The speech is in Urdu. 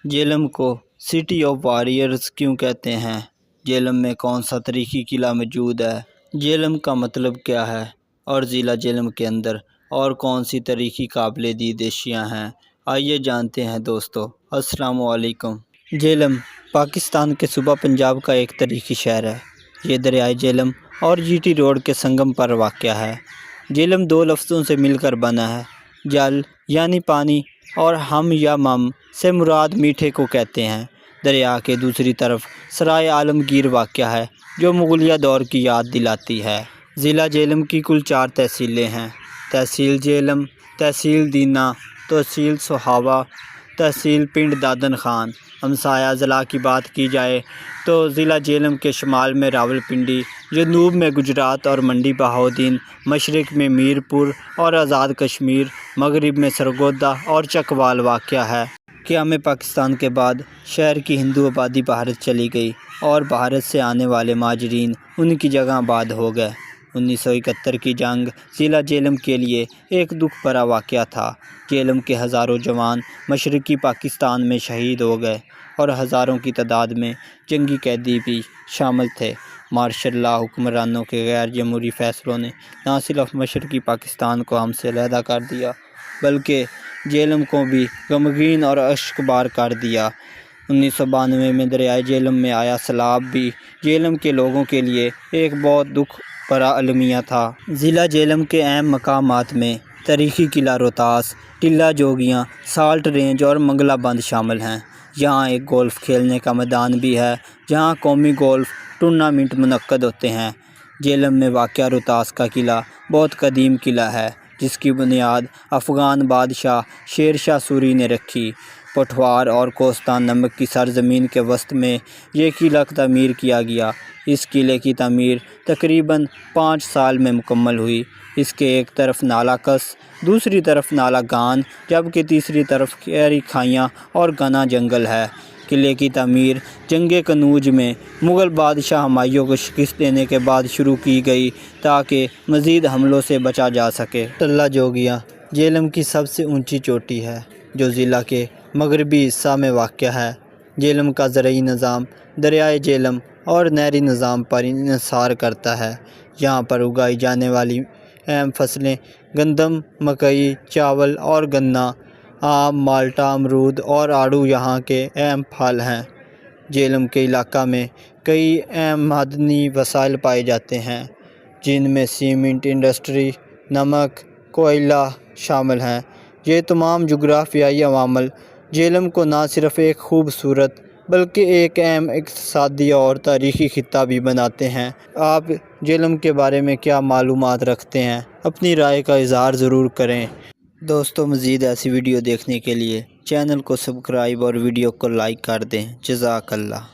جہلم کو سٹی آف وارئرز کیوں کہتے ہیں؟ جہلم میں کون سا تاریخی قلعہ موجود ہے؟ جہلم کا مطلب کیا ہے؟ اور ضلع جہلم کے اندر اور کون سی تاریخی قابل دید اشیاء ہیں؟ آئیے جانتے ہیں دوستو۔ السلام علیکم۔ جہلم پاکستان کے صوبہ پنجاب کا ایک تاریخی شہر ہے۔ یہ دریائے جہلم اور جی ٹی روڈ کے سنگم پر واقع ہے۔ جہلم دو لفظوں سے مل کر بنا ہے۔ جل یعنی پانی اور ہم یا مم سے مراد میٹھے کو کہتے ہیں۔ دریا کے دوسری طرف سرائے عالمگیر واقع ہے جو مغلیہ دور کی یاد دلاتی ہے۔ ضلع جہلم کی کل 4 تحصیلیں ہیں۔ تحصیل جہلم، تحصیل دینہ، تحصیل سوہاوا، تحصیل پنڈ دادن خان۔ ہمسایہ اضلاع کی بات کی جائے تو ضلع جہلم کے شمال میں راولپنڈی، جنوب میں گجرات اور منڈی بہاؤالدین، مشرق میں میرپور اور آزاد کشمیر، مغرب میں سرگودا اور چکوال واقع ہے۔ قیام پاکستان کے بعد شہر کی ہندو آبادی بھارت چلی گئی اور بھارت سے آنے والے مہاجرین ان کی جگہ آباد ہو گئے۔ 1971 کی جنگ ضلع جہلم کے لیے ایک دکھ بھرا واقعہ تھا۔ جہلم کے ہزاروں جوان مشرقی پاکستان میں شہید ہو گئے اور ہزاروں کی تعداد میں جنگی قیدی بھی شامل تھے۔ مارشل لا حکمرانوں کے غیر جمہوری فیصلوں نے نہ صرف مشرقی پاکستان کو ہم سے علیحدہ کر دیا بلکہ جہلم کو بھی غمگین اور اشکبار کر دیا۔ 1992 میں دریائے جہلم میں آیا سیلاب بھی جہلم کے لوگوں کے لیے ایک بہت دکھ بھرا المیہ تھا۔ ضلع جہلم کے اہم مقامات میں تاریخی قلعہ روہتاس، ٹلہ جوگیاں، سالٹ رینج اور منگلا بند شامل ہیں۔ یہاں ایک گولف کھیلنے کا میدان بھی ہے جہاں قومی گولف ٹورنامنٹ منعقد ہوتے ہیں۔ جہلم میں واقع روہتاس کا قلعہ بہت قدیم قلعہ ہے جس کی بنیاد افغان بادشاہ شیر شاہ سوری نے رکھی۔ پٹھوار اور کوستان نمک کی سرزمین کے وسط میں یہ قلعہ تعمیر کیا گیا۔ اس قلعے کی تعمیر تقریباً 5 سال میں مکمل ہوئی۔ اس کے ایک طرف نالہ کس، دوسری طرف نالہ گان جبکہ تیسری طرف گہری کھائیاں اور گھنا جنگل ہے۔ قلعے کی تعمیر جنگ کنوج میں مغل بادشاہ ہمایوں کو شکست دینے کے بعد شروع کی گئی تاکہ مزید حملوں سے بچا جا سکے۔ ٹلہ جوگیاں جہلم کی سب سے اونچی چوٹی ہے جو ضلع کے مغربی حصہ میں واقع ہے۔ جہلم کا زرعی نظام دریائے جہلم اور نہری نظام پر انحصار کرتا ہے۔ یہاں پر اگائی جانے والی اہم فصلیں گندم، مکئی، چاول اور گنا، آم، مالٹا، امرود اور آڑو یہاں کے اہم پھل ہیں۔ جہلم کے علاقہ میں کئی اہم معدنی وسائل پائے جاتے ہیں جن میں سیمنٹ انڈسٹری، نمک، کوئلہ شامل ہیں۔ یہ تمام جغرافیائی عوامل جہلم کو نہ صرف ایک خوبصورت بلکہ ایک اہم اقتصادی اور تاریخی خطہ بھی بناتے ہیں۔ آپ جہلم کے بارے میں کیا معلومات رکھتے ہیں؟ اپنی رائے کا اظہار ضرور کریں۔ دوستو مزید ایسی ویڈیو دیکھنے کے لیے چینل کو سبسکرائب اور ویڈیو کو لائک کر دیں۔ جزاک اللہ۔